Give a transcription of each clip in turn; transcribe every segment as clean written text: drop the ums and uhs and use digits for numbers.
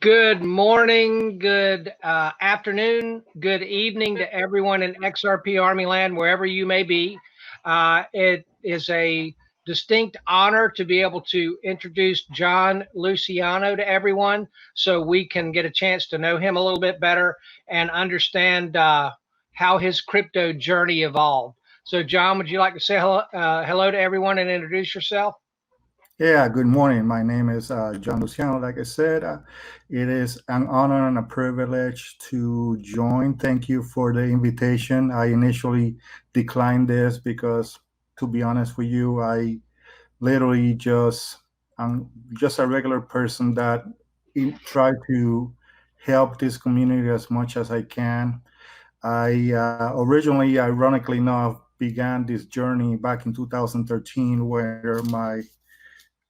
Good morning, good afternoon, good evening to everyone in XRP Army land, wherever you may be. It is a distinct honor to be able to introduce Jon Luciano to everyone so we can get a chance to know him a little bit better and understand how his crypto journey evolved. So, Jon, would you like to say hello to everyone and introduce yourself? Yeah, good morning. My name is Jon Luciano. Like I said, it is an honor and a privilege to join. Thank you for the invitation. I initially declined this because, to be honest with you, I literally I'm just a regular person that try to help this community as much as I can. I originally, ironically enough, began this journey back in 2013, where my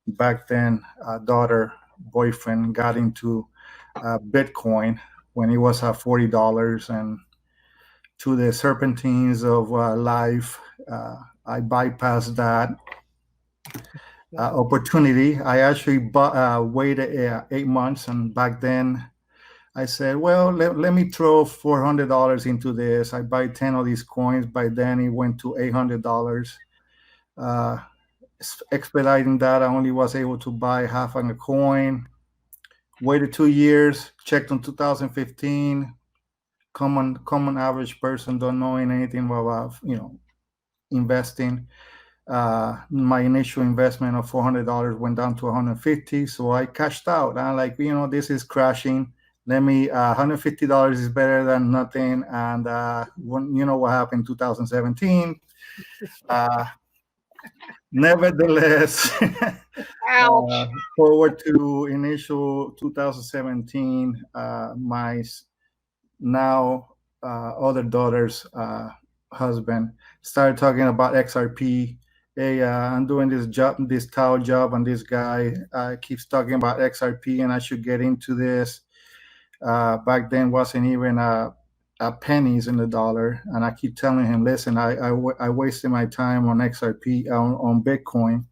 back then daughter boyfriend got into Bitcoin when it was at $40, and to the serpentines of life, I bypassed that opportunity. I actually waited 8 months, and back then I said, well, let me throw $400 into this. I buy 10 of these coins. By then it went to $800. uh, Expediting that, I only was able to buy half on a coin. Waited 2 years, checked on 2015. Common average person don't knowing anything about investing. My initial investment of $400 went down to 150, so I cashed out. I'm like, this is crashing. Let me $150 is better than nothing. And you know what happened in 2017. Uh, Nevertheless, Ouch. forward to initial 2017, my now other daughter's husband started talking about XRP. Hey, I'm doing this job, this towel job, and this guy keeps talking about XRP, and I should get into this. Back then, wasn't even a pennies in the dollar, and I keep telling him, listen, I wasted my time on XRP on Bitcoin.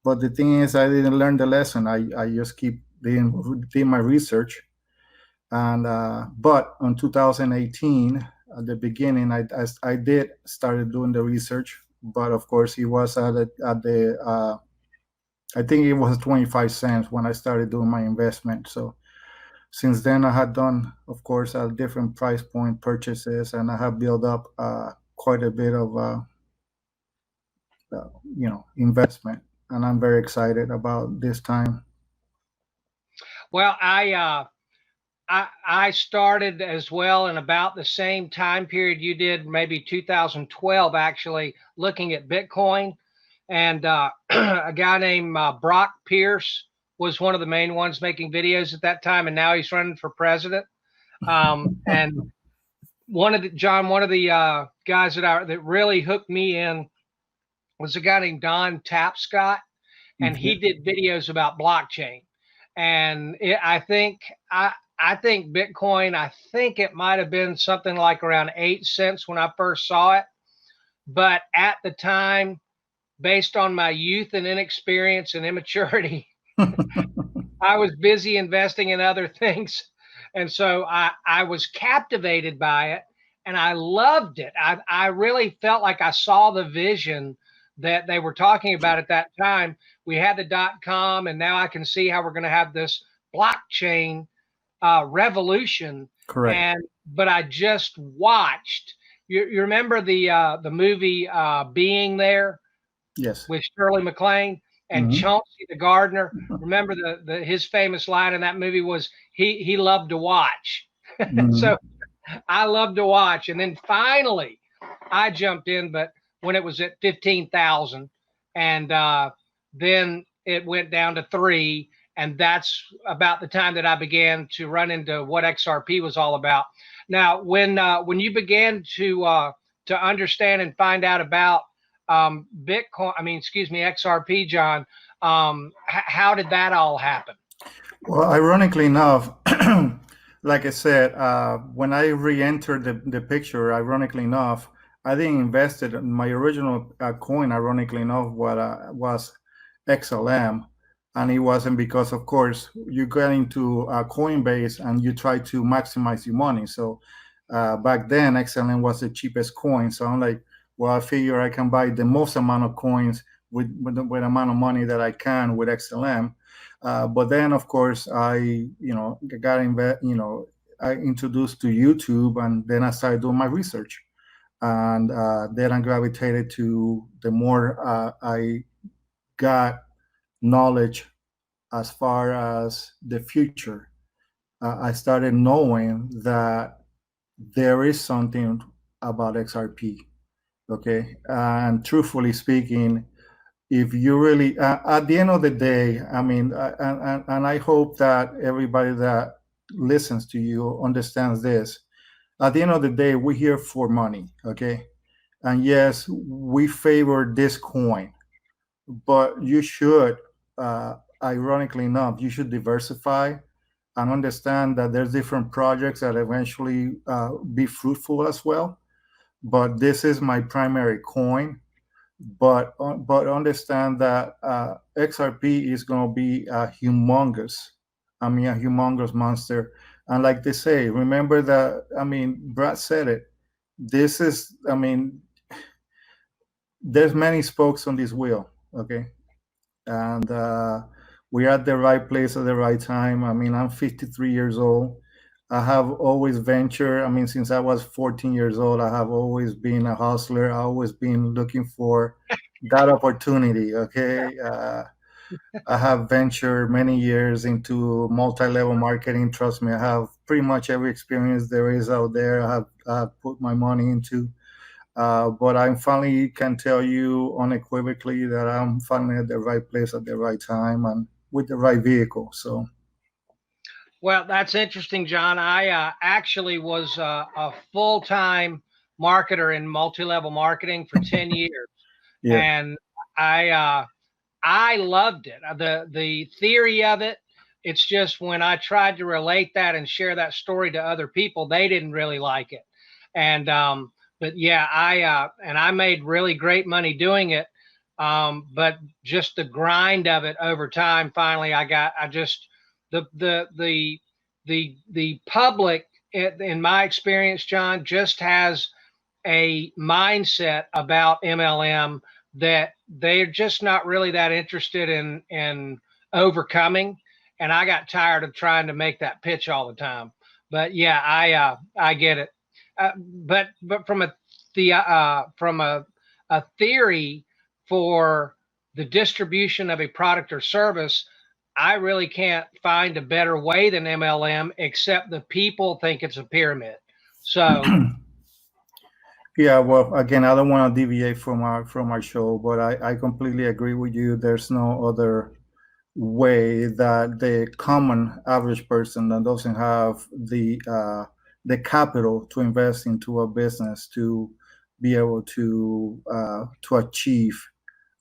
But the thing is, I didn't learn the lesson. I just keep doing my research. And but on 2018, at the beginning, I did started doing the research. But of course, it was at the I think it was 25 cents when I started doing my investment. So since then, I had done, of course, different price point purchases, and I have built up quite a bit of investment, and I'm very excited about this time. Well, I started as well in about the same time period you did, maybe 2012, actually looking at Bitcoin. And a guy named Brock Pierce was one of the main ones making videos at that time, and now he's running for president. And one of the guys that really hooked me in was a guy named Don Tapscott, and he did videos about blockchain. And I think Bitcoin, I think it might have been something like around 8 cents when I first saw it. But at the time, based on my youth and inexperience and immaturity, I was busy investing in other things. And so I was captivated by it and I loved it. I really felt like I saw the vision that they were talking about at that time. We had the .com, and now I can see how we're going to have this blockchain revolution. Correct. But I just watched. You remember the movie Being There? Yes. With Shirley MacLaine and Chauncey the gardener. Remember his famous line in that movie was he loved to watch. So I loved to watch, and then finally I jumped in, but when it was at 15,000, and then it went down to 3, and that's about the time that I began to run into what XRP was all about. Now, when you began to understand and find out about Bitcoin, XRP, Jon, how did that all happen? Well, ironically enough, like I said, when I re-entered the picture, ironically enough, I didn't invest it. My original coin, ironically enough, was XLM. And it wasn't because, of course, you get into Coinbase and you try to maximize your money. So back then, XLM was the cheapest coin. So I'm like, well, I figure I can buy the most amount of coins with the amount of money that I can with XLM. But then, of course, I I introduced to YouTube, and then I started doing my research, and then I gravitated to the more I got knowledge as far as the future. I started knowing that there is something about XRP. Okay, and truthfully speaking, if you really, at the end of the day, I mean, and I hope that everybody that listens to you understands this. At the end of the day, we're here for money. Okay, and yes, we favor this coin, but you should, ironically enough, you should diversify and understand that there's different projects that eventually be fruitful as well. But this is my primary coin. But understand that XRP is going to be a humongous monster. And like they say, remember that. I mean, Brad said it. This is, I mean, there's many spokes on this wheel. Okay, and we're at the right place at the right time. I mean, I'm 53 years old. I have always ventured. I mean, since I was 14 years old, I have always been a hustler. I always been looking for that opportunity. Okay, I have ventured many years into multi-level marketing. Trust me, I have pretty much every experience there is out there. I have put my money into. But I finally can tell you unequivocally that I'm finally at the right place at the right time and with the right vehicle. So, Well, that's interesting, John. I actually was a full time marketer in multi level marketing for 10 years. yeah. And I loved it. The theory of it. It's just when I tried to relate that and share that story to other people, they didn't really like it. And but yeah, I made really great money doing it. But just the grind of it over time, finally, I just the public, in my experience, John, just has a mindset about MLM that they're just not really that interested in overcoming. And I got tired of trying to make that pitch all the time. But yeah, I get it. But from a theory for the distribution of a product or service, I really can't find a better way than MLM, except the people think it's a pyramid. So Yeah, well, again, I don't want to deviate from our show, but I completely agree with you. There's no other way that the common average person that doesn't have the capital to invest into a business to be able to achieve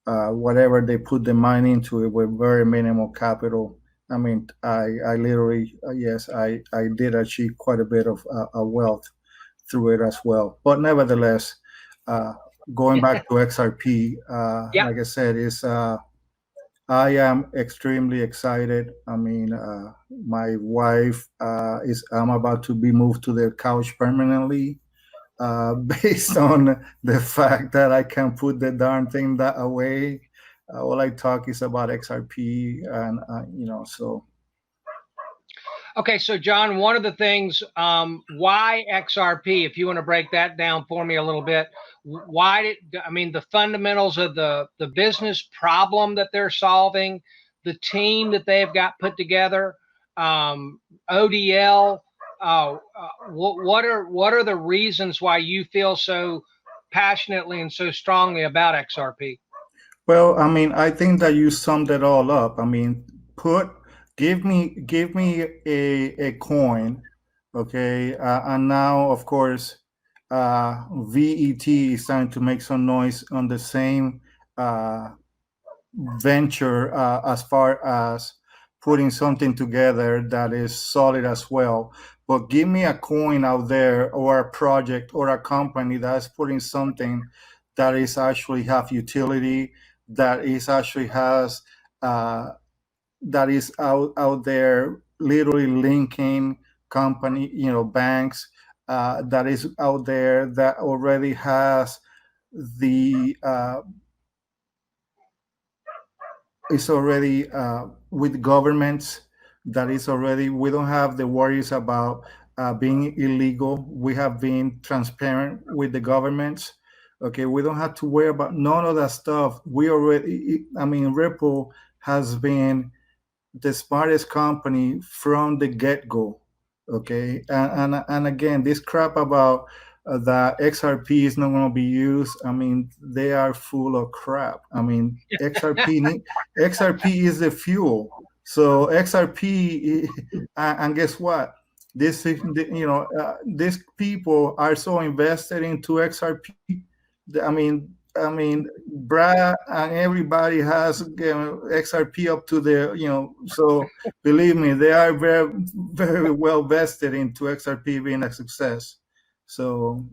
whatever they put the mind into it with very minimal capital. I mean, I literally, yes, I did achieve quite a bit of wealth through it as well. But nevertheless, uh, going back to XRP, yeah. like I said, is I am extremely excited. I mean, my wife I'm about to be moved to the couch permanently, based on the fact that I can put the darn thing that away. All I talk is about XRP, and so Okay, so John, one of the things, why XRP? If you want to break that down for me a little bit, why did I mean the fundamentals of the business problem that they're solving, the team that they've got put together, ODL. What are the reasons why you feel so passionately and so strongly about XRP? well, I mean, I think that you summed it all up. I mean, put give me a coin, okay, and now of course, VET is starting to make some noise on the same uh, venture, as far as putting something together that is solid as well. But give me a coin out there or a project or a company that's putting something that is actually have utility, that is actually has uh, that is out there, literally linking company, banks, that is out there that already has the is already with governments, that is already, we don't have the worries about being illegal. We have been transparent with the governments. Okay, we don't have to worry about none of that stuff. We already, I mean, Ripple has been the smartest company from the get-go. Okay, and again, this crap about the XRP is not going to be used. I mean, they are full of crap. I mean, XRP is the fuel. So XRP, and guess what? These people are so invested into XRP. I mean, Brad and everybody has XRP up to their, so believe me, they are very, very well vested into XRP being a success. So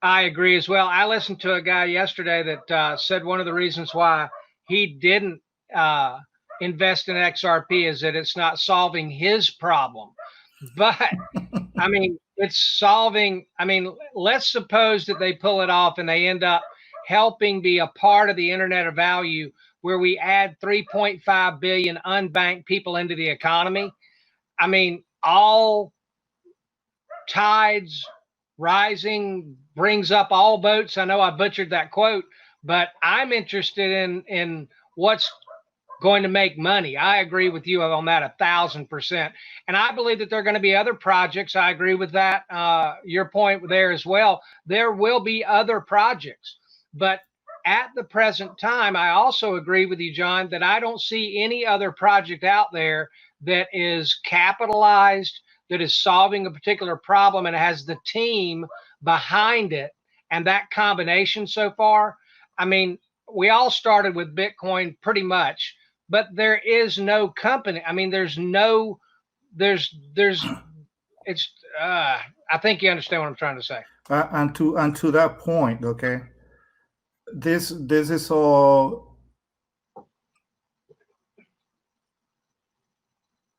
I agree as well. I listened to a guy yesterday that said one of the reasons why he didn't uh, invest in XRP is that it's not solving his problem. But I mean, it's solving. I mean, let's suppose that they pull it off and they end up helping be a part of the Internet of Value, where we add 3.5 billion unbanked people into the economy. I mean, all tides rising brings up all boats. I know I butchered that quote, but I'm interested in what's going to make money. I agree with you on that 1,000%. And I believe that there are going to be other projects. I agree with that. Your point there as well. There will be other projects, but at the present time, I also agree with you, Jon, that I don't see any other project out there that is capitalized, that is solving a particular problem and has the team behind it. And that combination so far, I mean, we all started with Bitcoin pretty much, but there is no company. I mean, there's it's I think you understand what I'm trying to say. and to that point, okay, this is all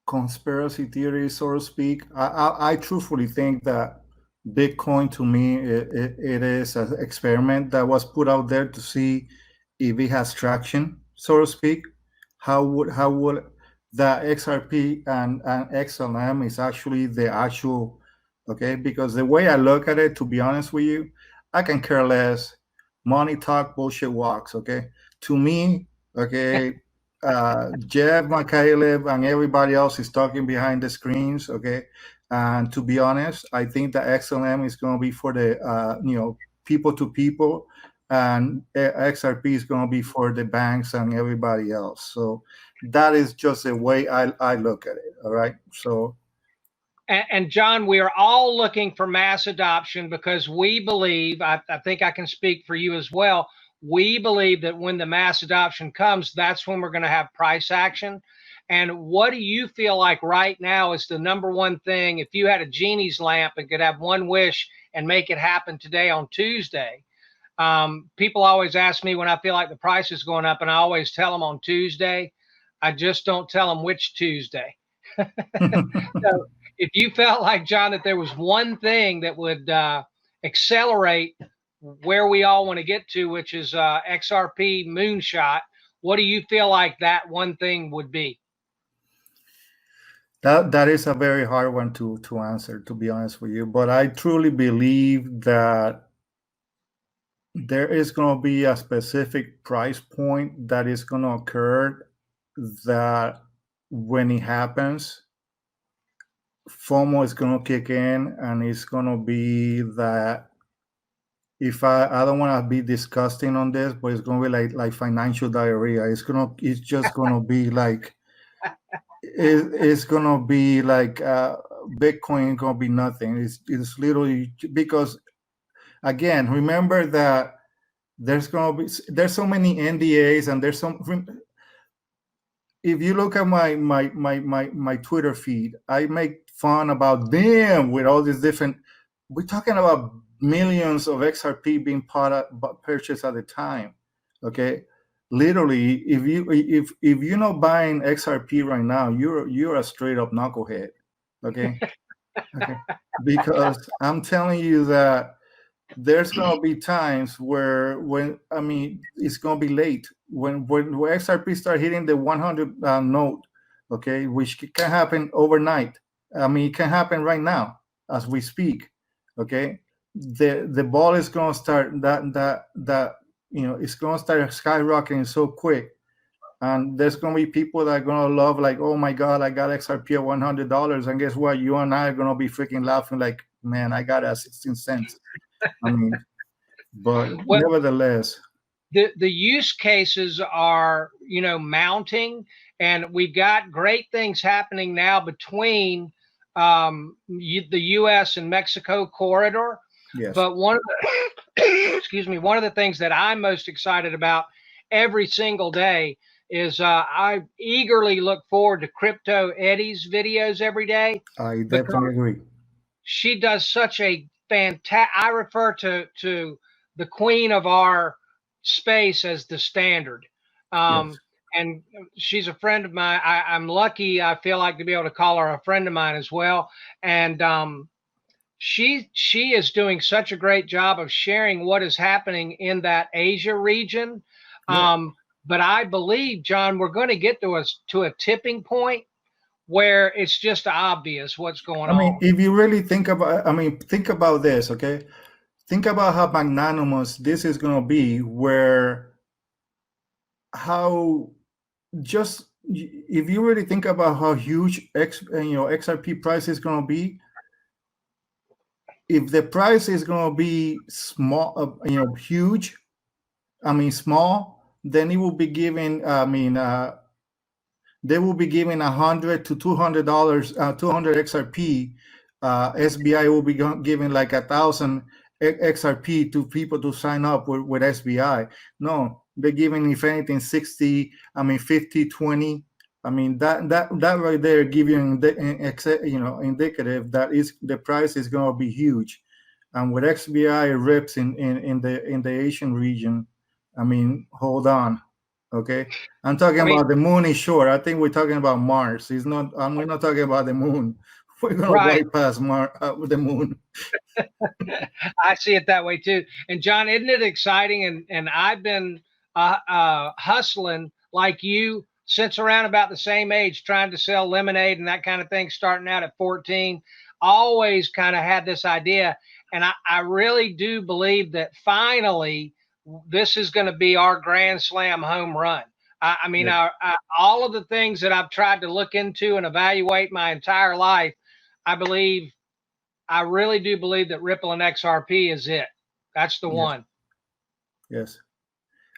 conspiracy theory, so to speak. I truthfully think that Bitcoin, to me, it is an experiment that was put out there to see if it has traction, so to speak. How would the XRP and XLM is actually the actual, okay? Because the way I look at it, to be honest with you, I can care less. Money talk, bullshit walks. Okay, to me, okay. Jeff, McCaleb, and everybody else is talking behind the screens. Okay, and to be honest, I think that XLM is going to be for the people to people, and XRP is going to be for the banks and everybody else. So that is just the way I look at it. All right. So And Jon, we are all looking for mass adoption because we believe, I think I can speak for you as well. We believe that when the mass adoption comes, that's when we're going to have price action. And what do you feel like right now is the number one thing? If you had a genie's lamp and could have one wish and make it happen today on Tuesday, people always ask me when I feel like the price is going up, and I always tell them on Tuesday. I just don't tell them which Tuesday. So if you felt like, Jon, that there was one thing that would accelerate where we all want to get to, which is XRP moonshot, what do you feel like that one thing would be? that is a very hard one to answer, to be honest with you. But I truly believe that there is going to be a specific price point that is going to occur, that when it happens, FOMO is going to kick in, and it's going to be that, if I don't want to be disgusting on this, but it's going to be like financial diarrhea. It's just going to be like it's going to be like Bitcoin going to be nothing. It's literally, because again, remember that there's so many NDAs, and there's some. If you look at my Twitter feed, I make fun about them with all these different. We're talking about millions of XRP being purchased at the time. Okay, literally, if you're not buying XRP right now, you're a straight up knucklehead. Okay. Okay. Because I'm telling you that there's gonna be times where it's gonna be late when XRP start hitting the 100 note, okay, which can happen overnight. I mean, it can happen right now as we speak. Okay, the ball is gonna start that it's gonna start skyrocketing so quick, and there's gonna be people that are gonna love, like, oh my god, I got XRP at $100, and guess what? You and I are gonna be freaking laughing like, man, I got it at 16 cents. I mean, but Well, nevertheless, the use cases are, mounting, and we've got great things happening now between the U.S. and Mexico corridor. yes, But one of the excuse me, one of the things that I'm most excited about every single day is I eagerly look forward to Crypto Eddie's videos every day, I because definitely agree. she does such a fantastic. I refer to the queen of our space as the standard. Yes. And she's a friend of mine. I'm lucky, I feel like, to be able to call her a friend of mine as well. And she is doing such a great job of sharing what is happening in that Asia region. Yeah. But I believe, John, we're going to get to a tipping point where it's just obvious what's going I mean, on. if you really think about, think about this, okay? Think about how magnanimous this is going to be, where how just if you really think about how huge XRP price is going to be, if the price is going to be small, huge, small, then it will be giving. They will be giving $100 to $200, 200 XRP. SBI will be giving like 1,000 XRP to people to sign up with SBI. No, they're giving, if anything, 60. 50, 20. That right there give you indicative that is the price is going to be huge. And with XBI rips in the Asian region, hold on. Okay, I'm talking about the moon is short. I think we're talking about Mars. It's not. We're not talking about the moon. We're gonna right. bypass the moon. I see it that way too. And John, isn't it exciting? And I've been hustling like you since around about the same age, trying to sell lemonade and that kind of thing, starting out at 14. Always kind of had this idea. And I really do believe that finally this is going to be our grand slam home run. All of the things that I've tried to look into and evaluate my entire life, I really do believe that Ripple and XRP is it. That's the one. Yes.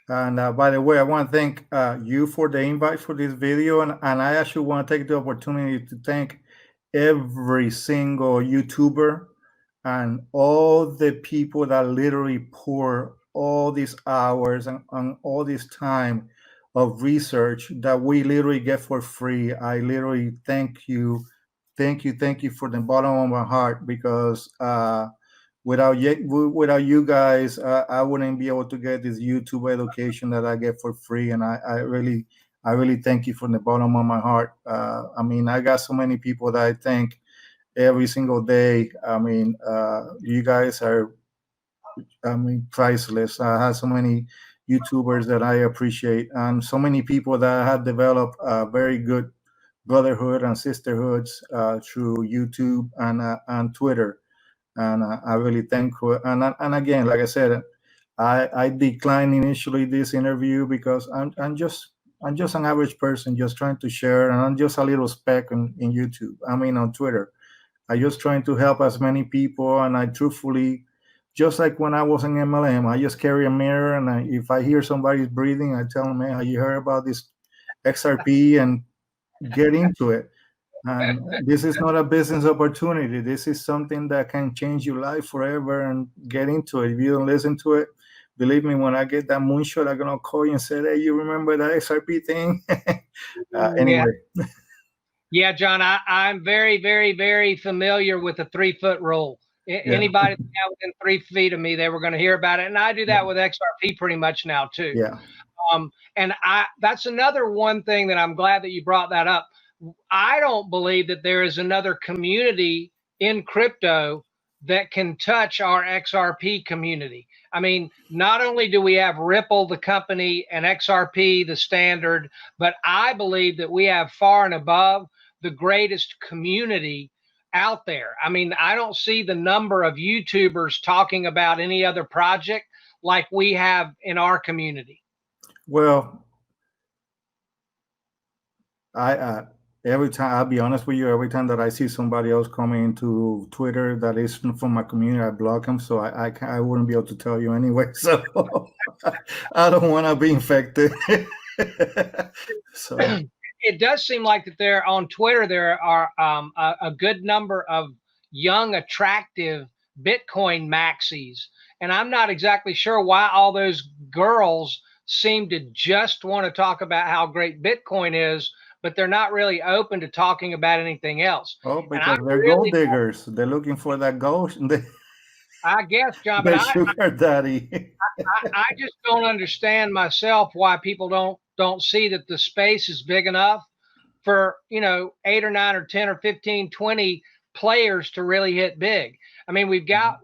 And by the way, I want to thank you for the invite for this video. And I actually want to take the opportunity to thank every single YouTuber and all the people that literally pour all these hours and all this time of research that we literally get for free. I literally thank you for the bottom of my heart, because without you guys, I wouldn't be able to get this YouTube education that I get for free. And I really thank you from the bottom of my heart. I got so many people that I thank every single day. You guys are, priceless. I have so many YouTubers that I appreciate, and so many people that have developed very good brotherhood and sisterhoods through YouTube and Twitter. And I really thank her. And again, like I said, I declined initially this interview because I'm just an average person just trying to share, and I'm just a little speck in YouTube. On Twitter. I just trying to help as many people, and I truthfully, just like when I was in MLM, I just carry a mirror, and if I hear somebody's breathing, I tell them, "Man, you heard about this XRP?" and get into it. And this is not a business opportunity. This is something that can change your life forever, and get into it. If you don't listen to it, believe me, when I get that moonshot, I'm going to call you and say, "Hey, you remember that XRP thing?" Anyway. Yeah, John, I'm very, very, very familiar with the 3-foot rule. Anybody within 3 feet of me, they were going to hear about it. And I do that with XRP pretty much now too. Yeah. And that's another one thing that I'm glad that you brought that up. I don't believe that there is another community in crypto that can touch our XRP community. I mean, not only do we have Ripple, the company, and XRP, the standard, but I believe that we have far and above the greatest community out there. I mean, I don't see the number of YouTubers talking about any other project like we have in our community. Well, every time, I'll be honest with you, every time that I see somebody else coming into Twitter that is from my community, I block them. So I wouldn't be able to tell you anyway. So I don't want to be infected. So it does seem like that there on Twitter, there are a good number of young, attractive Bitcoin maxis. And I'm not exactly sure why all those girls seem to just want to talk about how great Bitcoin is, but they're not really open to talking about anything else. Oh, because they're gold diggers. They're looking for that gold. I guess, John, but sugar daddy. I just don't understand myself why people don't see that the space is big enough for, 8 or 9 or 10 or 15, 20 players to really hit big. I mean, we've got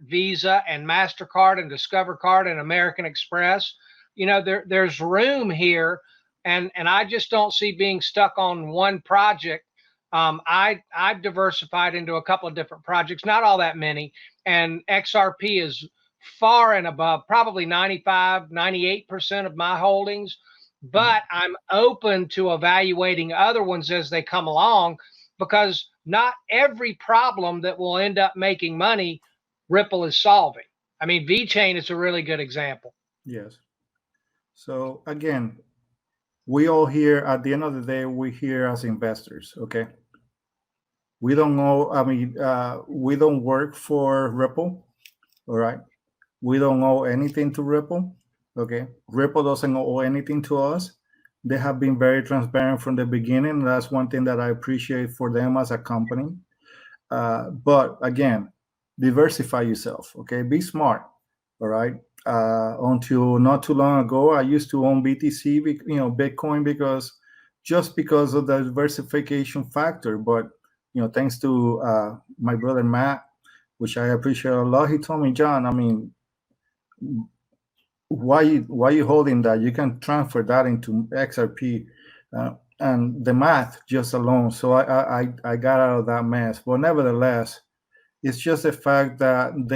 Visa and MasterCard and Discover Card and American Express. There's room here, and I just don't see being stuck on one project. I've diversified into a couple of different projects, not all that many, and XRP is far and above, probably 95, 98% of my holdings, but I'm open to evaluating other ones as they come along, because not every problem that will end up making money Ripple is solving. I mean, VeChain is a really good example. Yes. So again, we all here, at the end of the day, we're here as investors, okay? We don't know, we don't work for Ripple, all right? We don't owe anything to Ripple, okay? Ripple doesn't owe anything to us. They have been very transparent from the beginning. That's one thing that I appreciate for them as a company. But again, diversify yourself, okay? Be smart, all right? Until not too long ago, I used to own BTC, Bitcoin, because of the diversification factor. But thanks to my brother Matt, which I appreciate a lot, he told me, John, I mean, why you holding that? You can transfer that into XRP, and the math just alone. So I got out of that mess. But nevertheless, it's just the fact that and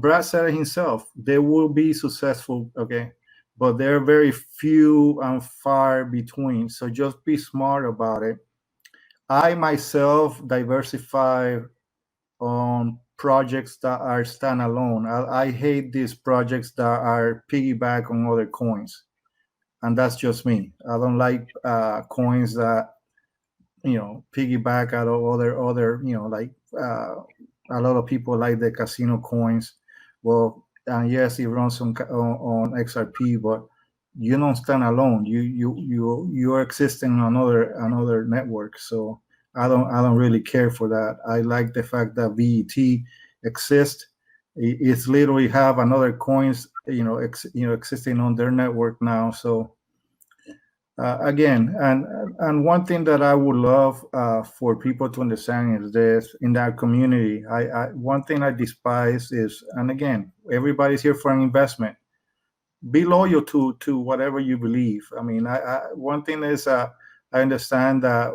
Brad said it himself, they will be successful, okay, but they're very few and far between. So just be smart about it. I myself diversify on projects that are standalone. I hate these projects that are piggyback on other coins, and that's just me. I don't like coins that piggyback out of other like a lot of people like the casino coins. Well, and yes, it runs on XRP, but you don't stand alone. You're existing on another network. So I don't really care for that. I like the fact that VET exists. It's literally have another coins existing on their network now. So again, and one thing that I would love for people to understand is this: in that community, one thing I despise is, and again, everybody's here for an investment. Be loyal to whatever you believe. I mean, one thing is I understand that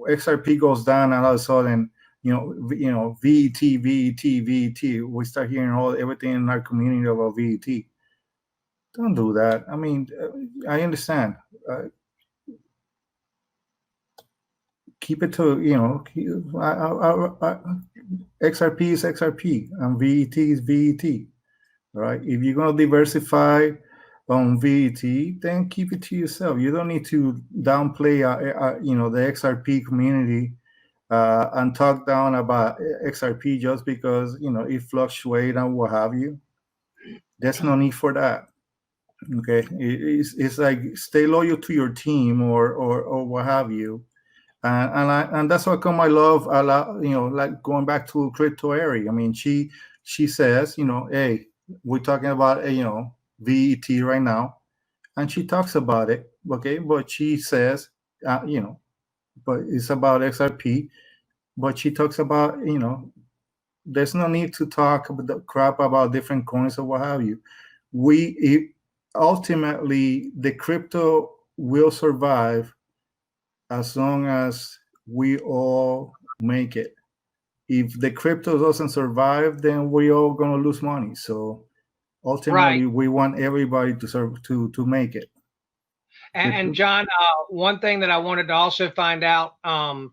XRP goes down, and all of a sudden, VET. We start hearing everything in our community about VET. Don't do that. I mean, I understand. Keep it to, XRP is XRP and VET is VET. All right. If you're going to diversify on VET, then keep it to yourself. You don't need to downplay, the XRP community and talk down about XRP just because, it fluctuates and what have you. There's no need for that. Okay. It's like stay loyal to your team or what have you. And that's how come I love a lot, like going back to crypto area. I mean, she says, hey, we're talking about, VET right now, and she talks about it. Okay, but she says, but it's about XRP. But she talks about, there's no need to talk about the crap about different coins or what have you. Ultimately, the crypto will survive as long as we all make it. If the crypto doesn't survive, then we all gonna lose money. So Right. ultimately, we want everybody to serve to make it. And John, one thing that I wanted to also find out, I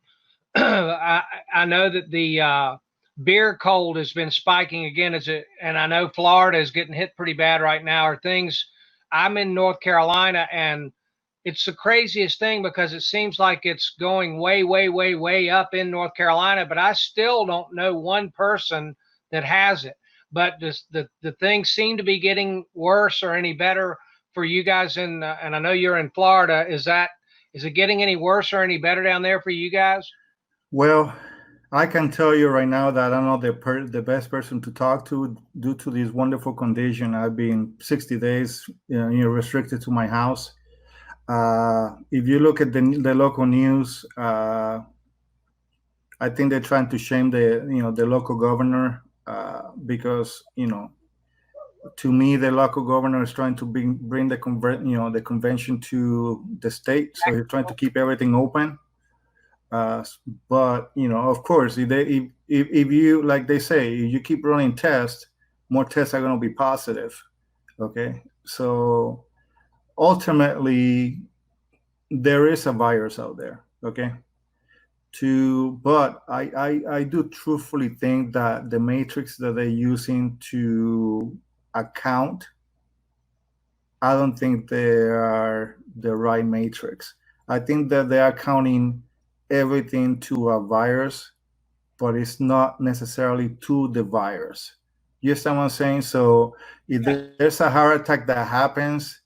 know that the beer cold has been spiking again, and I know Florida is getting hit pretty bad right now. Are things? I'm in North Carolina, and it's the craziest thing because it seems like it's going way, way, way, way up in North Carolina, but I still don't know one person that has it. But the things seem to be getting worse or any better for you guys and I know you're in Florida. Is it getting any worse or any better down there for you guys? Well, I can tell you right now that I'm not the best person to talk to due to this wonderful condition. I've been 60 days, restricted to my house. If you look at the local news, I think they're trying to shame the local governor because to me the local governor is trying to bring the convention to the state, so he's trying to keep everything open. Uh, but of course, if you, like they say, if you keep running tests, more tests are going to be positive. Okay, so ultimately, there is a virus out there. Okay, but I do truthfully think that the matrix that they're using to account, I don't think they are the right matrix. I think that they are counting everything to a virus, but it's not necessarily to the virus. You understand what I'm saying? So if there's a heart attack that happens,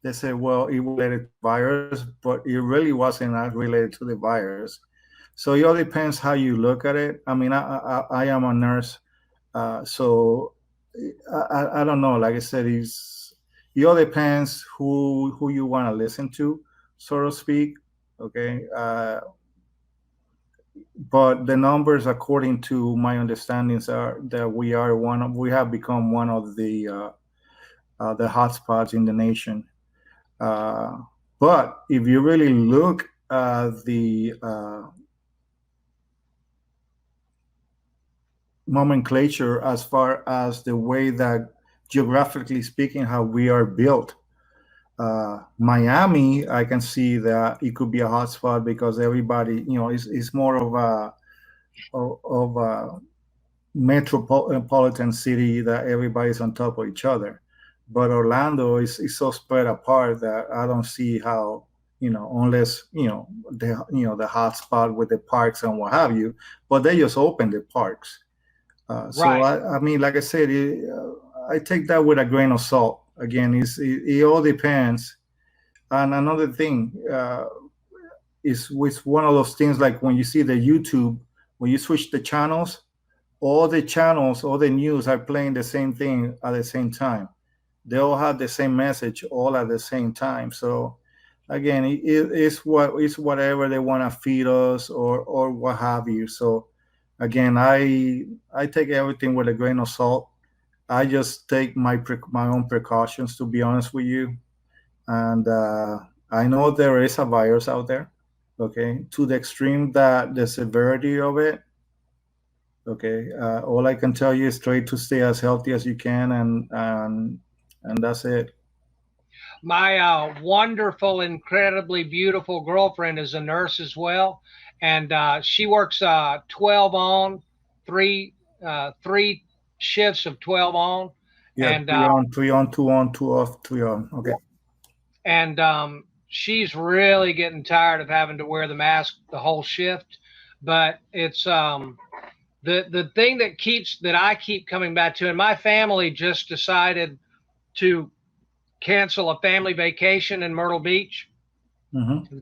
they say, well, it was related to virus, but it really wasn't related to the virus. So it all depends how you look at it. I mean, I am a nurse, so I don't know. Like I said, it all depends who you want to listen to, so to speak. Okay, but the numbers, according to my understandings, are that we have become one of the hotspots in the nation. Uh, but if you really look at the nomenclature as far as the way that, geographically speaking, how we are built, Miami, I can see that it could be a hotspot because everybody, is more of a metropolitan city that everybody's on top of each other. But Orlando is so spread apart that I don't see how, unless the hot spot with the parks and what have you. But they just open the parks. So Right. I mean, like I said, I take that with a grain of salt. Again, it all depends. And another thing is with one of those things, like when you see the YouTube, when you switch the channels, all the channels, all the news are playing the same thing at the same time. They all have the same message all at the same time. So again, it's whatever they want to feed us or what have you. So again, I take everything with a grain of salt. I just take my own precautions, to be honest with you. And I know there is a virus out there. Okay, to the extreme that the severity of it. Okay, all I can tell you is try to stay as healthy as you can, and that's it. My wonderful, incredibly beautiful girlfriend is a nurse as well, and she works 12 on, three shifts of 12 on, Yeah, and three on, 3 on, 2 on, 2 off, 3 on. Okay. and she's really getting tired of having to wear the mask the whole shift. But it's the thing that I keep coming back to, and my family just decided to cancel a family vacation in Myrtle Beach Mm-hmm.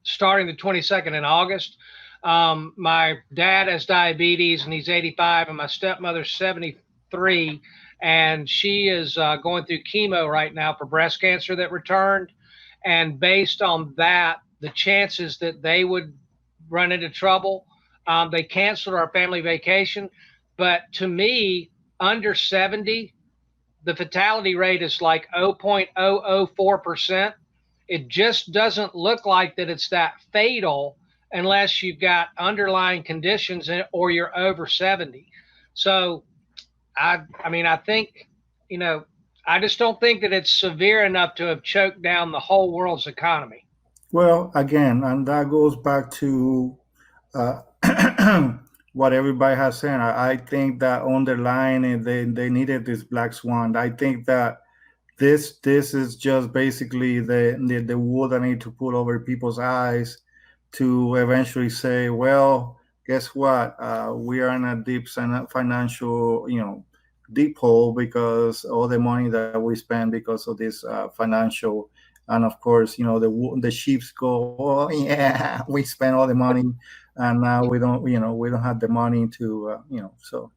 starting the 22nd in August. My dad has diabetes and he's 85, and my stepmother's 73, and she is going through chemo right now for breast cancer that returned. And based on that, the chances that they would run into trouble, they canceled our family vacation. But to me, under 70, the fatality rate is like 0.004%. It just doesn't look like that it's that fatal unless you've got underlying conditions or you're over 70. So I mean, I think, you know, I just don't think that it's severe enough to have choked down the whole world's economy. Well, again, and that goes back to uh, what everybody has said. I think that underlying it, they needed this black swan. I think that this is just basically the wool that I need to put over people's eyes to eventually say, well, guess what? We are in a deep financial, deep hole because all the money that we spend because of this financial. And of course, the sheeps go, oh yeah, we spend all the money, and now we don't have the money to, so.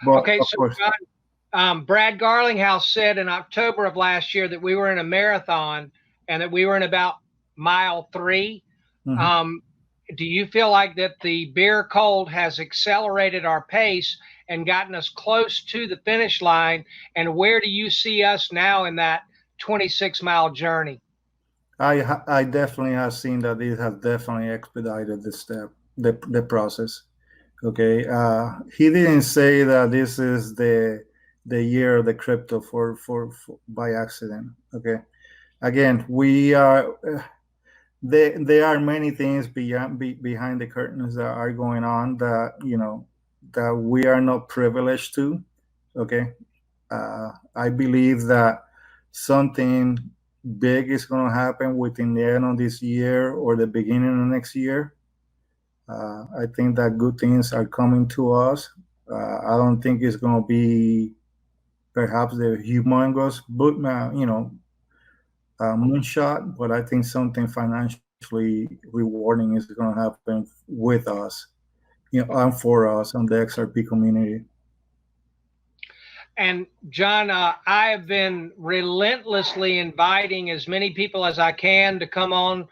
But Okay, of so course. John, Brad Garlinghouse said in October of last year that we were in a marathon and that we were in about mile 3. Mhm. Um, do you feel like that the beer cold has accelerated our pace and gotten us close to the finish line? And where do you see us now in that 26-mile journey? I definitely have seen that it has definitely expedited the process. Okay, he didn't say that this is the year of the crypto for by accident. Okay, again, we are there are many things behind the curtains that are going on that that we are not privileged to. Okay, I believe that something big is going to happen within the end of this year or the beginning of next year. I think that good things are coming to us. I don't think it's going to be perhaps the humongous, but moonshot. But I think something financially rewarding is going to happen with us, and for us on the XRP community. And John, I have been relentlessly inviting as many people as I can to come on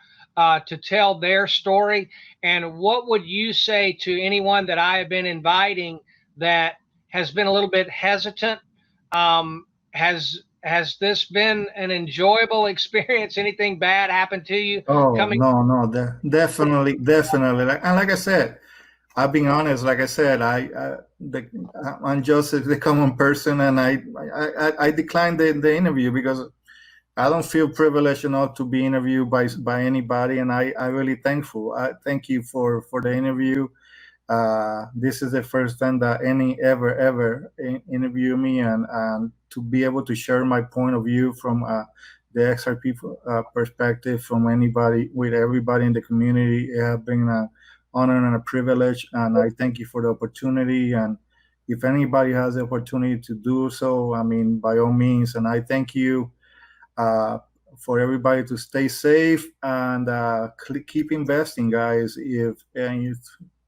to tell their story. And what would you say to anyone that I have been inviting that has been a little bit hesitant? Has this been an enjoyable experience? Anything bad happened to you Oh coming? no, no, definitely. Like I said, I've been honest. Like I said, I'm just the common person, and I declined the interview because I don't feel privileged enough to be interviewed by anybody, and I really thankful. I thank you for the interview. This is the first time that any ever interview me, and to be able to share my point of view from the XRP perspective from anybody with everybody in the community. It has been an honor and a privilege, and I thank you for the opportunity. And if anybody has the opportunity to do so, I mean, by all means. And I thank you uh, for everybody to stay safe and keep investing, guys. If and you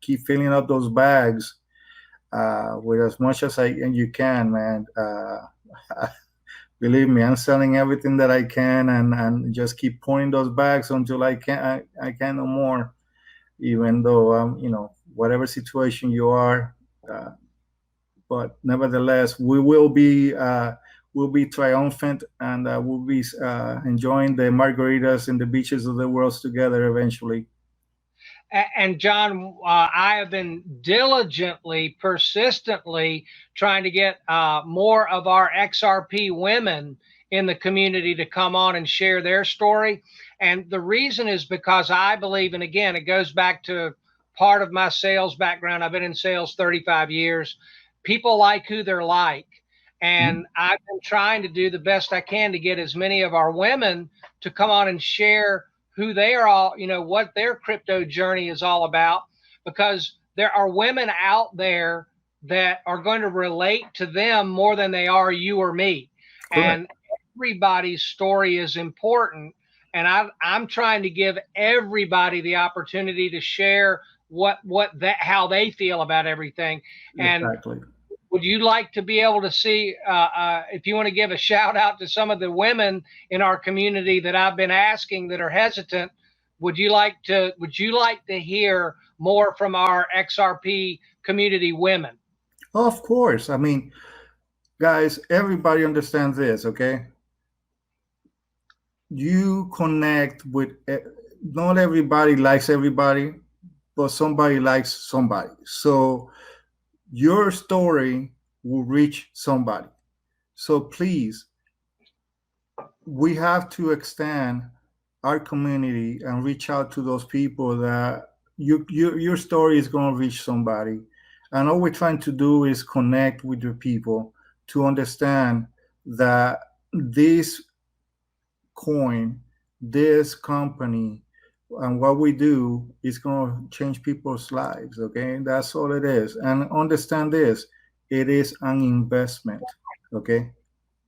keep filling up those bags with as much as you can, man. Believe me, I'm selling everything that I can, and just keep pouring those bags until I can no more. Even though whatever situation you are, uh, but nevertheless, we'll be triumphant, and we'll be enjoying the margaritas in the beaches of the world together eventually. And John, I have been diligently, persistently trying to get more of our XRP women in the community to come on and share their story. And the reason is because I believe, and again, it goes back to part of my sales background. I've been in sales 35 years. People like who they're like. And I've been trying to do the best I can to get as many of our women to come on and share who they are all, what their crypto journey is all about, because there are women out there that are going to relate to them more than they are you or me. Correct. And everybody's story is important. And I'm trying to give everybody the opportunity to share how they feel about everything. And Exactly. would you like to be able to see, if you want to give a shout out to some of the women in our community that I've been asking that are hesitant, would you like to hear more from our XRP community women? Of course. I mean, guys, everybody understands this, okay? You connect with, not everybody likes everybody, but somebody likes somebody. So your story will reach somebody. So please, we have to extend our community and reach out to those people that your story is going to reach somebody. And all we're trying to do is connect with the people to understand that this coin, this company, and what we do is going to change people's lives. Okay, that's all it is. And understand this: it is an investment. Okay,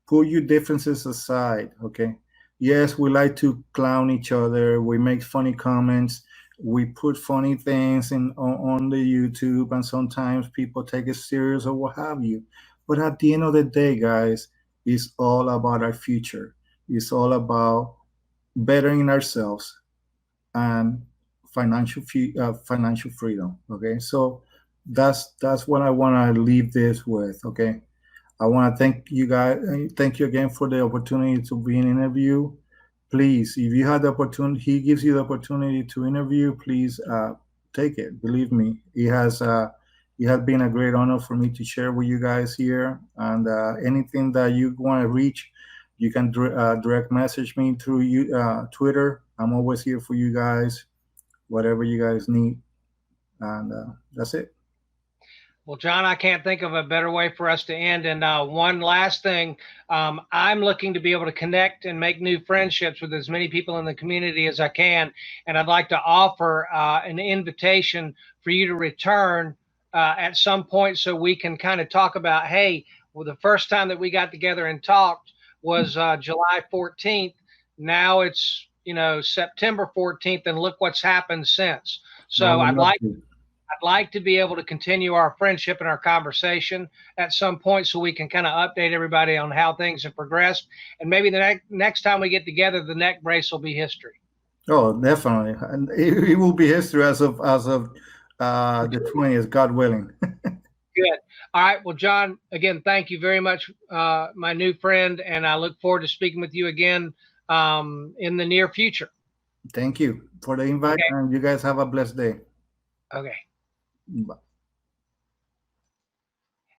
put your differences aside. Okay, yes, we like to clown each other. We make funny comments. We put funny things on the YouTube, and sometimes people take it serious or what have you. But at the end of the day, guys, it's all about our future. It's all about bettering ourselves and financial freedom. Okay, so that's what I want to leave this with. Okay, I want to thank you guys. Thank you again for the opportunity to be an interview. Please, if you have the opportunity, he gives you the opportunity to interview. Please take it. Believe me, it has been a great honor for me to share with you guys here. And anything that you want to reach, you can direct message me through Twitter. I'm always here for you guys, whatever you guys need. And that's it. Well, John, I can't think of a better way for us to end. And one last thing, I'm looking to be able to connect and make new friendships with as many people in the community as I can. And I'd like to offer an invitation for you to return at some point so we can kind of talk about, hey, well, the first time that we got together and talked was July 14th. Now it's, September 14th, and look what's happened since. So I'd like to be able to continue our friendship and our conversation at some point so we can kind of update everybody on how things have progressed. And maybe the next time we get together, the neck brace will be history. Oh, definitely. And it will be history as of the 20th, God willing. Good. All right. Well, John, again, thank you very much, my new friend. And I look forward to speaking with you again in the near future. Thank you for the invite, and you guys have a blessed day. Okay. Bye.